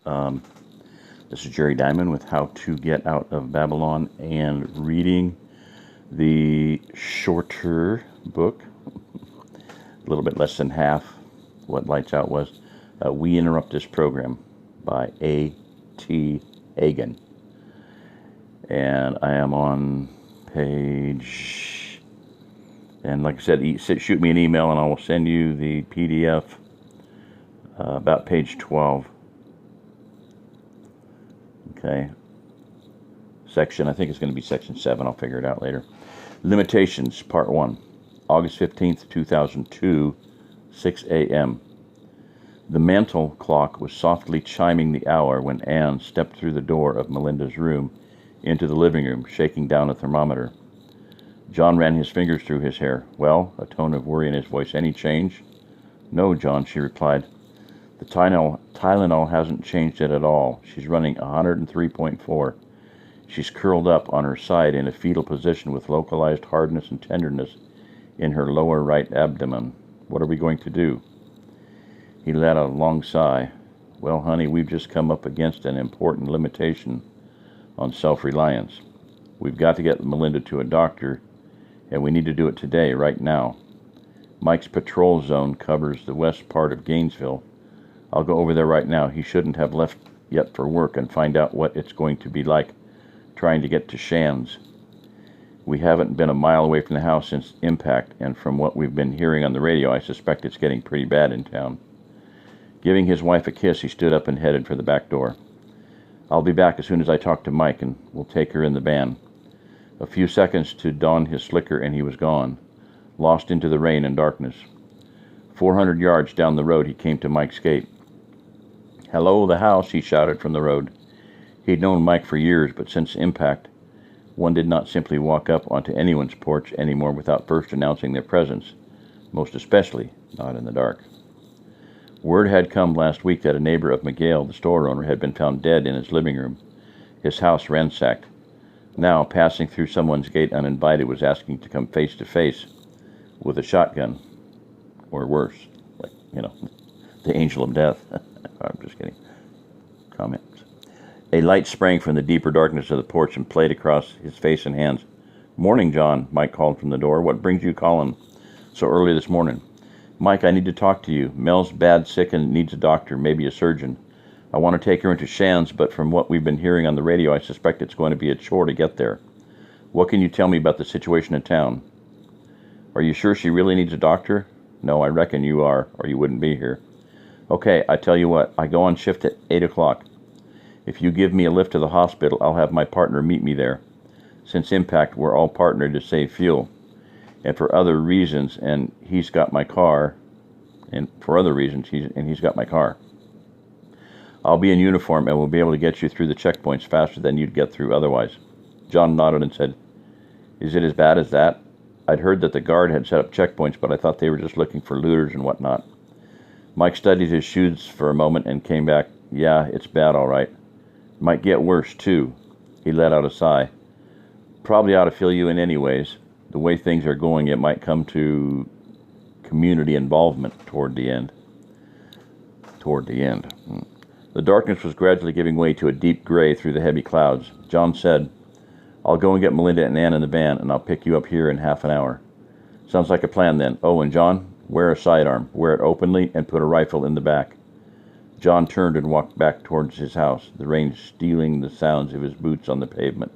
This is Jerry Diamond with How to Get Out of Babylon and reading the shorter book, a little bit less than half what Lights Out was. We Interrupt This Program by A.T. Hagan. And I am on page, and like I said, shoot me an email and I will send you the PDF about page 12. Okay. Section, I think it's going to be section 7. I'll figure it out later. Limitations, part 1. August 15th, 2002, 6 a.m. The mantel clock was softly chiming the hour when Anne stepped through the door of Melinda's room into the living room, shaking down a thermometer. John ran his fingers through his hair. Well, a tone of worry in his voice. Any change? No, John, she replied. The Tylenol hasn't changed it at all. She's running 103.4. She's curled up on her side in a fetal position with localized hardness and tenderness in her lower right abdomen. What are we going to do? He let out a long sigh. Well, honey, we've just come up against an important limitation on self-reliance. We've got to get Melinda to a doctor, and we need to do it today, right now. Mike's patrol zone covers the west part of Gainesville. I'll go over there right now. He shouldn't have left yet for work and find out what it's going to be like trying to get to Shands. We haven't been a mile away from the house since impact, and from what we've been hearing on the radio, I suspect it's getting pretty bad in town. Giving his wife a kiss, he stood up and headed for the back door. I'll be back as soon as I talk to Mike, and we'll take her in the van. A few seconds to don his slicker, and he was gone, lost into the rain and darkness. 400 yards down the road, he came to Mike's gate. Hello, the house, he shouted from the road. He'd known Mike for years, but since impact, one did not simply walk up onto anyone's porch anymore without first announcing their presence, most especially not in the dark. Word had come last week that a neighbor of Miguel, the store owner, had been found dead in his living room, his house ransacked. Now, passing through someone's gate uninvited was asking to come face to face with a shotgun, or worse, like, the angel of death. I'm just kidding. Comments. A light sprang from the deeper darkness of the porch and played across his face and hands. Morning, John, Mike called from the door. What brings you calling so early this morning? Mike, I need to talk to you. Mel's bad sick and needs a doctor, maybe a surgeon. I want to take her into Shands, but from what we've been hearing on the radio, I suspect it's going to be a chore to get there. What can you tell me about the situation in town? Are you sure she really needs a doctor? No, I reckon you are, or you wouldn't be here. Okay, I tell you what, I go on shift at 8 o'clock. If you give me a lift to the hospital, I'll have my partner meet me there. Since impact, we're all partnered to save fuel. And for other reasons, and he's got my car, and for other reasons, he's got my car. I'll be in uniform and we'll be able to get you through the checkpoints faster than you'd get through otherwise. John nodded and said, Is it as bad as that? I'd heard that the guard had set up checkpoints, but I thought they were just looking for looters and whatnot. Mike studied his shoes for a moment and came back. Yeah, it's bad, all right. Might get worse, too. He let out a sigh. Probably ought to fill you in anyways. The way things are going, it might come to community involvement toward the end. The darkness was gradually giving way to a deep gray through the heavy clouds. John said, I'll go and get Melinda and Ann in the van, and I'll pick you up here in half an hour. Sounds like a plan, then. Oh, and John, wear a sidearm. Wear it openly and put a rifle in the back. John turned and walked back towards his house, the rain stealing the sounds of his boots on the pavement.